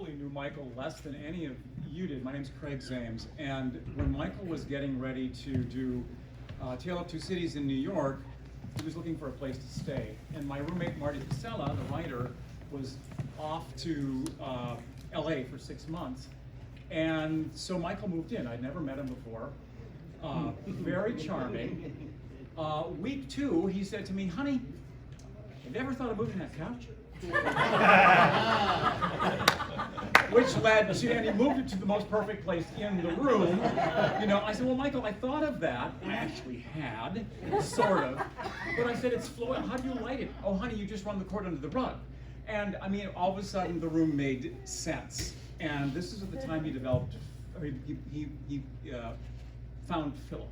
probably knew Michael less than any of you did. My name's Craig Zehms, and when Michael was getting ready to do Tale of Two Cities in New York, he was looking for a place to stay. And my roommate Marty Casella, the writer, was off to LA for 6 months. And so Michael moved in. I'd never met him before. Very charming. Week 2, he said to me, "Honey, have you ever thought of moving that couch?" Which led to, and he moved it to the most perfect place in the room. You know, I said, "Well, Michael, I thought of that." I actually had, sort of. But I said, "It's Floyd. How do you light it?" "Oh, honey, you just run the cord under the rug." And I mean, all of a sudden, the room made sense. And this is at the time he developed, I mean, he found Philip,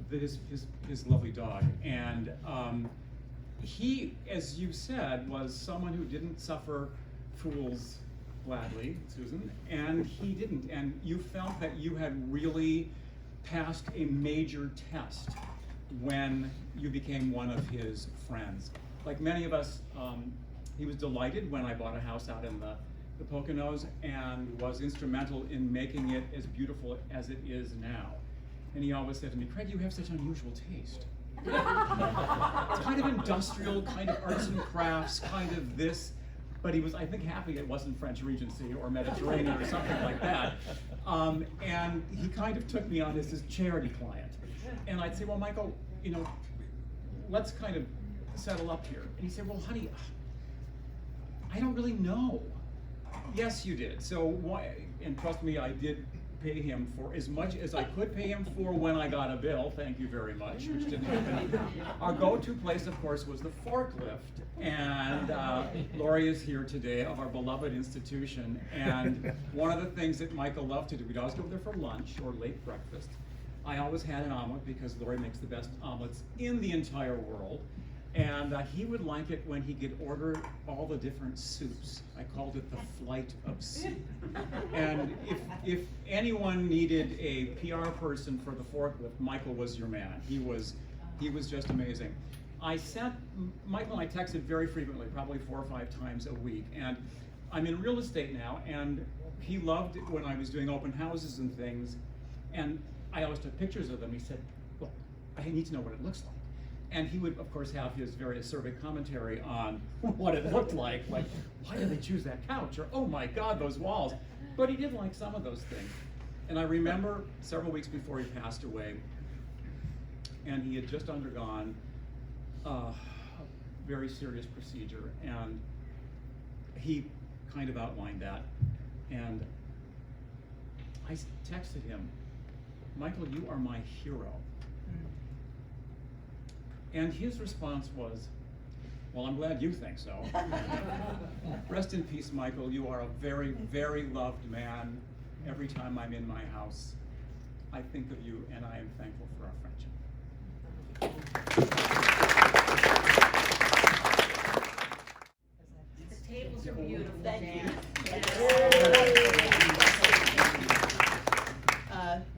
his lovely dog. And he, as you said, was someone who didn't suffer fools gladly, Susan, and he didn't. And you felt that you had really passed a major test when you became one of his friends. Like many of us, he was delighted when I bought a house out in the Poconos and was instrumental in making it as beautiful as it is now. And he always said to me, "Craig, you have such unusual taste." It's kind of industrial, kind of arts and crafts, kind of this. But he was, I think, happy it wasn't French Regency or Mediterranean or something like that. And he kind of took me on as his charity client. And I'd say, "Well, Michael, you know, let's kind of settle up here." And he said, "Well, honey, I don't really know." "Yes, you did." So why? And trust me, I did pay him for as much as I could pay him for when I got a bill. Thank you very much, which didn't happen. Our go-to place, of course, was the forklift. And Lori is here today, of our beloved institution. And one of the things that Michael loved to do, we'd always go there for lunch or late breakfast. I always had an omelet because Lori makes the best omelets in the entire world. And he would like it when he could order all the different soups. I called it the flight of soup. And if anyone needed a PR person for the forklift, Michael was your man. He was just amazing. Michael and I texted very frequently, probably 4 or 5 times a week. And I'm in real estate now, and he loved it when I was doing open houses and things. And I always took pictures of them. He said, "Well, I need to know what it looks like." And he would, of course, have his very acerbic commentary on what it looked like why did they choose that couch? Or, "Oh my God, those walls." But he did like some of those things. And I remember several weeks before he passed away, and he had just undergone a very serious procedure, and he kind of outlined that. And I texted him, "Michael, you are my hero." And his response was, "Well, I'm glad you think so." Rest in peace, Michael. You are a very, very loved man. Every time I'm in my house, I think of you, and I am thankful for our friendship. The tables are beautiful. Thank you.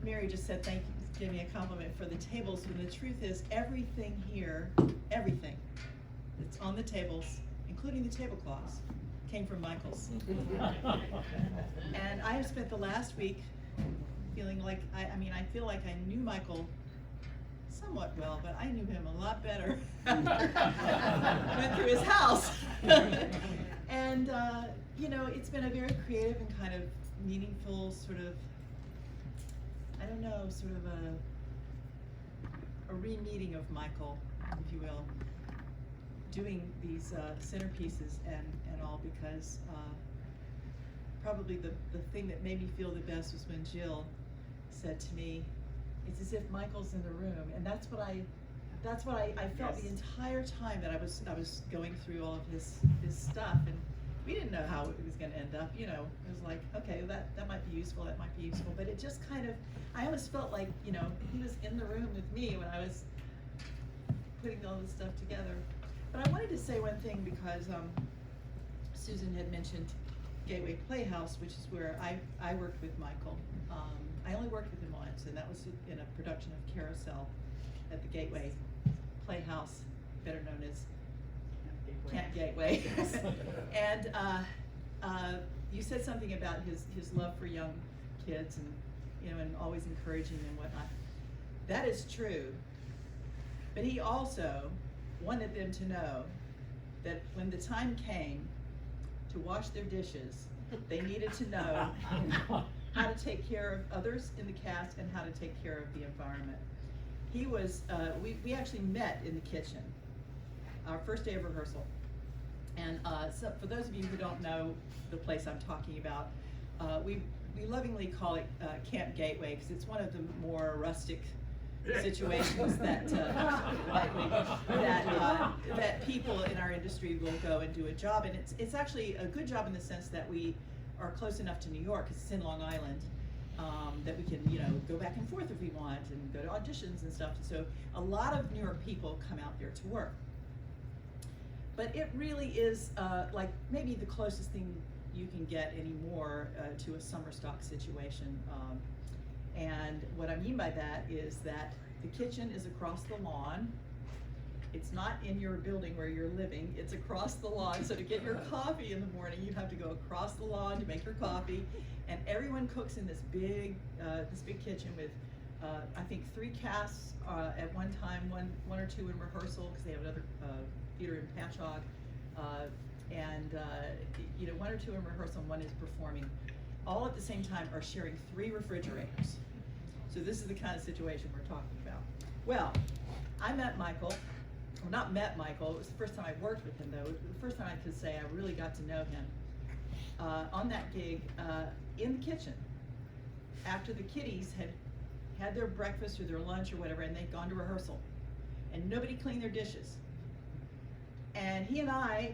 Mary just said thank you. Give me a compliment for the tables, when the truth is everything here, everything that's on the tables, including the tablecloths, came from Michael's. And I have spent the last week feeling like, I feel like I knew Michael somewhat well, but I knew him a lot better. Went through his house. And, you know, it's been a very creative and kind of meaningful sort of, I don't know, sort of a re-meeting of Michael, if you will, doing these centerpieces and all, because probably the thing that made me feel the best was when Jill said to me, "It's as if Michael's in the room," and that's what I felt the entire time that I was going through all of his stuff. And we didn't know how it was going to end up, you know. It was like, okay, that might be useful, that might be useful. But it just kind of, I always felt like, you know, he was in the room with me when I was putting all this stuff together. But I wanted to say one thing, because Susan had mentioned Gateway Playhouse, which is where I worked with Michael. I only worked with him once, and that was in a production of Carousel at the Gateway Playhouse, better known as Camp Gateway. And you said something about his love for young kids and, you know, and always encouraging and whatnot. That is true. But he also wanted them to know that when the time came to wash their dishes, they needed to know how to take care of others in the cast and how to take care of the environment. He was, we actually met in the kitchen, our first day of rehearsal. And so for those of you who don't know the place I'm talking about, we lovingly call it Camp Gateway, because it's one of the more rustic situations that that people in our industry will go and do a job, and it's actually a good job in the sense that we are close enough to New York, because it's in Long Island, that we can, you know, go back and forth if we want and go to auditions and stuff. So a lot of New York people come out there to work. But it really is like maybe the closest thing you can get anymore to a summer stock situation. And what I mean by that is that the kitchen is across the lawn. It's not in your building where you're living, it's across the lawn. So to get your coffee in the morning, you have to go across the lawn to make your coffee. And everyone cooks in this big kitchen with, I think 3 casts at one time, one or two in rehearsal, because they have another theater in Patchogue. You know, 1 or 2 in rehearsal and 1 is performing. All at the same time are sharing 3 refrigerators. So this is the kind of situation we're talking about. Well, I met Michael, well, not met Michael, it was the first time I worked with him though. It was the first time I could say I really got to know him. On that gig, in the kitchen, after the kiddies had their breakfast or their lunch or whatever, and they'd gone to rehearsal, and nobody cleaned their dishes. And he and I,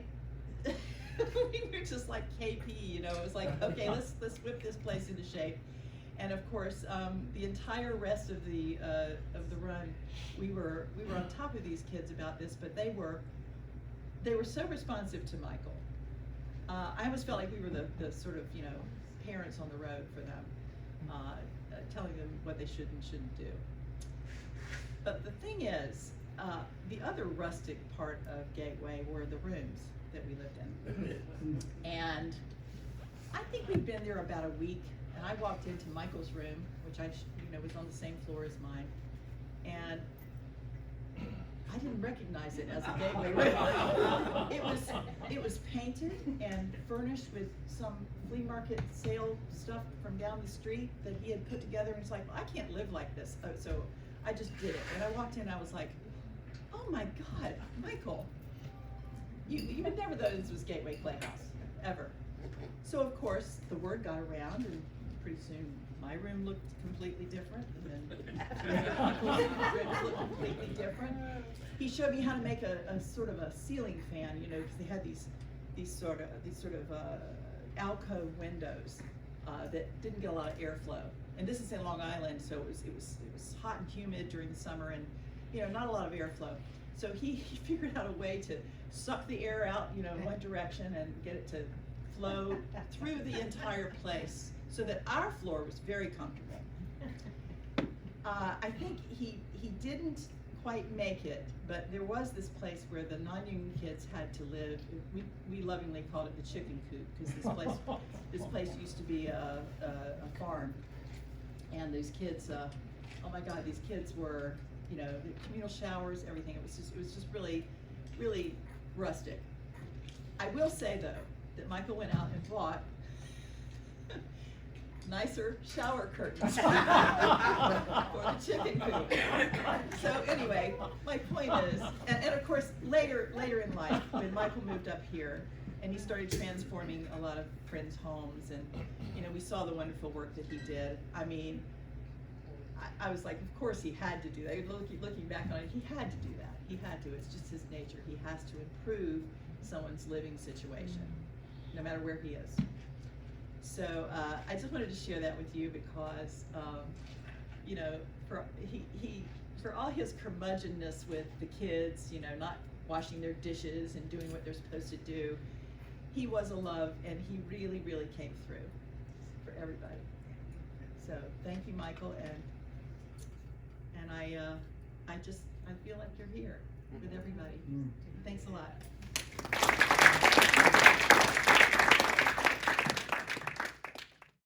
we were just like KP, you know, it was like, okay, let's whip this place into shape. And of course, the entire rest of the run, we were on top of these kids about this, but they were so responsive to Michael. I almost felt like we were the sort of, you know, parents on the road for them, telling them what they should and shouldn't do. But the thing is, the other rustic part of Gateway were the rooms that we lived in. And I think we'd been there about a week, and I walked into Michael's room, which was on the same floor as mine, and I didn't recognize it as a Gateway room. It was painted and furnished with some flea market sale stuff from down the street that he had put together, and it's like, well, I can't live like this. So I just did it. When I walked in, I was like, oh my God, Michael, you would never thought this was Gateway Playhouse, ever. So of course, the word got around, and pretty soon my room looked completely different, and then people's rooms looked completely different. He showed me how to make a sort of a ceiling fan, you know, because they had these sort of alcove windows that didn't get a lot of airflow. And this is in Long Island, so it was hot and humid during the summer, and you know, not a lot of airflow. So he figured out a way to suck the air out, you know, in one direction and get it to flow through the entire place so that our floor was very comfortable. I think he didn't quite make it, but there was this place where the non-union kids had to live. We lovingly called it the chicken coop, because this place used to be a farm, and these kids, oh my God, these kids were, you know, the communal showers, everything. It was just really, really rustic. I will say though that Michael went out and bought nicer shower curtains for the chicken coop. So anyway, my point is, and of course later in life, when Michael moved up here and he started transforming a lot of friends' homes, and you know, we saw the wonderful work that he did. I mean, I was like, of course he had to do that. Looking back on it, he had to do that. He had to. It's just his nature. He has to improve someone's living situation, no matter where he is. So I just wanted to share that with you because, you know, for all his curmudgeonness with the kids, you know, not washing their dishes and doing what they're supposed to do, he was a love, and he really, really came through for everybody. So thank you, Michael, and I feel like you're here with everybody. Thanks a lot.